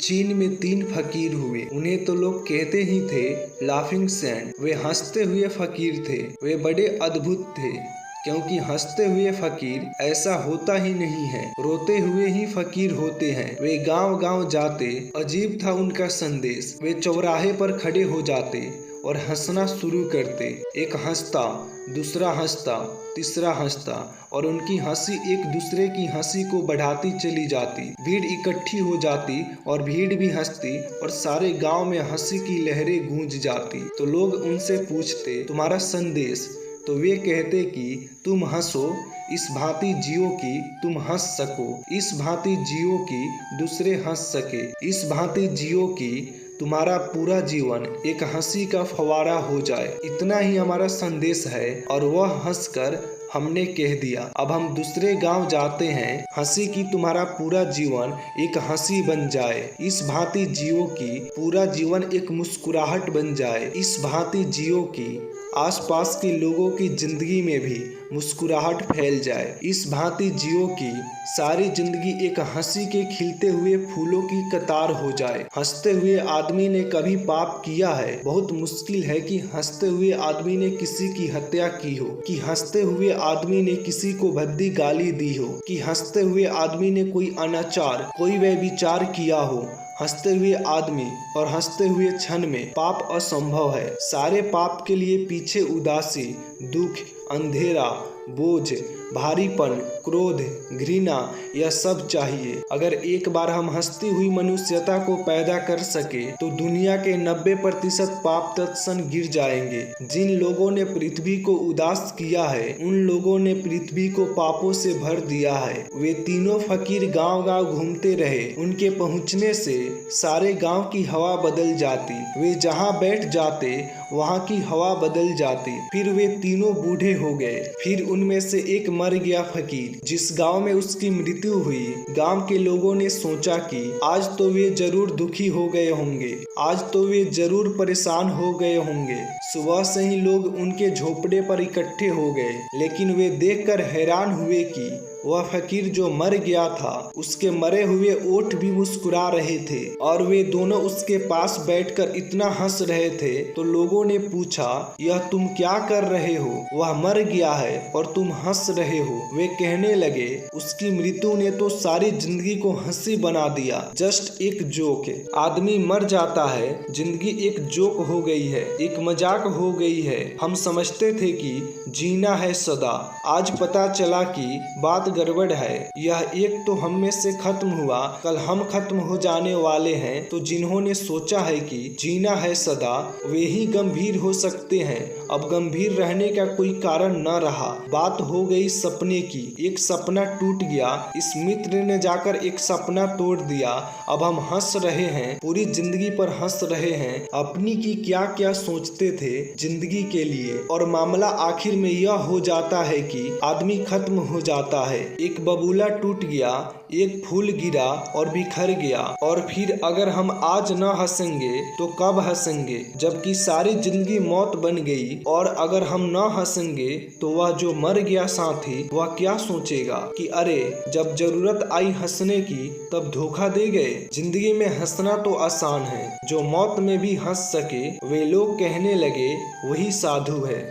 चीन में 3 फकीर हुए। उन्हें तो लोग कहते ही थे लाफिंग सैंड। वे हंसते हुए फकीर थे। वे बड़े अद्भुत थे, क्योंकि हंसते हुए फकीर ऐसा होता ही नहीं है, रोते हुए ही फकीर होते हैं। वे गांव गांव जाते, अजीब था उनका संदेश। वे चौराहे पर खड़े हो जाते और हंसना शुरू करते। एक हंसता, दूसरा हंसता, तीसरा हंसता, और उनकी हंसी एक दूसरे की हंसी को बढ़ाती चली जाती। भीड़ इकट्ठी हो जाती और भीड़ भी हंसती और सारे गांव में हंसी की लहरें गूंज जाती। तो लोग उनसे पूछते, तुम्हारा संदेश? तो वे कहते कि तुम हंसो, इस भांति जियो कि तुम हंस सको, इस भांति जियो कि दूसरे हंस सके, इस भांति जियो कि तुम्हारा पूरा जीवन एक हंसी का फव्वारा हो जाए। इतना ही हमारा संदेश है और वह हंसकर हमने कह दिया। अब हम दूसरे गांव जाते हैं, हंसी की तुम्हारा पूरा जीवन एक हंसी बन जाए, इस भांति जियो की पूरा जीवन एक मुस्कुराहट बन जाए, इस भांति जियो की आसपास के लोगों की जिंदगी में भी मुस्कुराहट फैल जाए, इस भांति जियो की सारी जिंदगी एक हंसी के खिलते हुए फूलों की कतार हो जाए। हंसते हुए आदमी ने कभी पाप किया है? बहुत मुश्किल है कि हंसते हुए आदमी ने किसी की हत्या की हो, कि हंसते हुए आदमी ने किसी को भद्दी गाली दी हो, कि हंसते हुए आदमी ने कोई अनाचार, कोई व्यभिचार किया हो। हंसते हुए आदमी और हंसते हुए क्षण में पाप असंभव है। सारे पाप के लिए पीछे उदासी, दुख, अंधेरा, बोझ, भारीपन, क्रोध, घृणा, यह सब चाहिए। अगर एक बार हम हंसती हुई मनुष्यता को पैदा कर सके तो दुनिया के 90% पाप तत्क्षण गिर जाएंगे। जिन लोगों ने पृथ्वी को उदास किया है, उन लोगों ने पृथ्वी को पापों से भर दिया है। वे तीनों फकीर गांव-गांव घूमते रहे। उनके पहुंचने से सारे गांव की हवा बदल जाती। वे जहां बैठ जाते वहां की हवा बदल जाती। फिर वे तीनों बूढ़े हो गए। फिर उनमें से एक मर गया फकीर। जिस गांव में उसकी मृत्यु हुई, गांव के लोगों ने सोचा कि आज तो वे जरूर दुखी हो गए होंगे, आज तो वे जरूर परेशान हो गए होंगे। सुबह से ही लोग उनके झोपड़े पर इकट्ठे हो गए, लेकिन वे देखकर हैरान हुए कि वह फकीर जो मर गया था, उसके मरे हुए ओठ भी मुस्कुरा रहे थे और वे दोनों उसके पास बैठकर इतना हंस रहे थे। तो लोगों ने पूछा, यह तुम क्या कर रहे हो? वह मर गया है और तुम हंस रहे हो। वे कहने लगे, उसकी मृत्यु ने तो सारी जिंदगी को हंसी बना दिया। जस्ट एक जोक। आदमी मर जाता है, जिंदगी एक जोक हो गई है, एक मजाक हो गई है। हम समझते थे कि जीना है सदा, आज पता चला कि बात गड़बड़ है। यह एक तो हम में से खत्म हुआ, कल हम खत्म हो जाने वाले हैं। तो जिन्होंने सोचा है कि जीना है सदा, वे ही गंभीर हो सकते हैं। अब गंभीर रहने का कोई कारण न रहा। बात हो गई सपने की। एक सपना टूट गया, इस मित्र ने जाकर एक सपना तोड़ दिया। अब हम हंस रहे हैं, पूरी जिंदगी पर हंस रहे हैं। अपनी की क्या क्या सोचते थे जिंदगी के लिए, और मामला आखिर में यह हो जाता है कि आदमी खत्म हो जाता है। एक बबूला टूट गया, एक फूल गिरा और बिखर गया। और फिर अगर हम आज न हंसेंगे तो कब हंसेंगे, जबकि सारी जिंदगी मौत बन गई। और अगर हम न हंसेंगे तो वह जो मर गया साथी, वह क्या सोचेगा कि अरे जब जरूरत आई हंसने की तब धोखा दे गए। जिंदगी में हंसना तो आसान है, जो मौत में भी हंस सके वे लोग कहने लगे वही साधु है।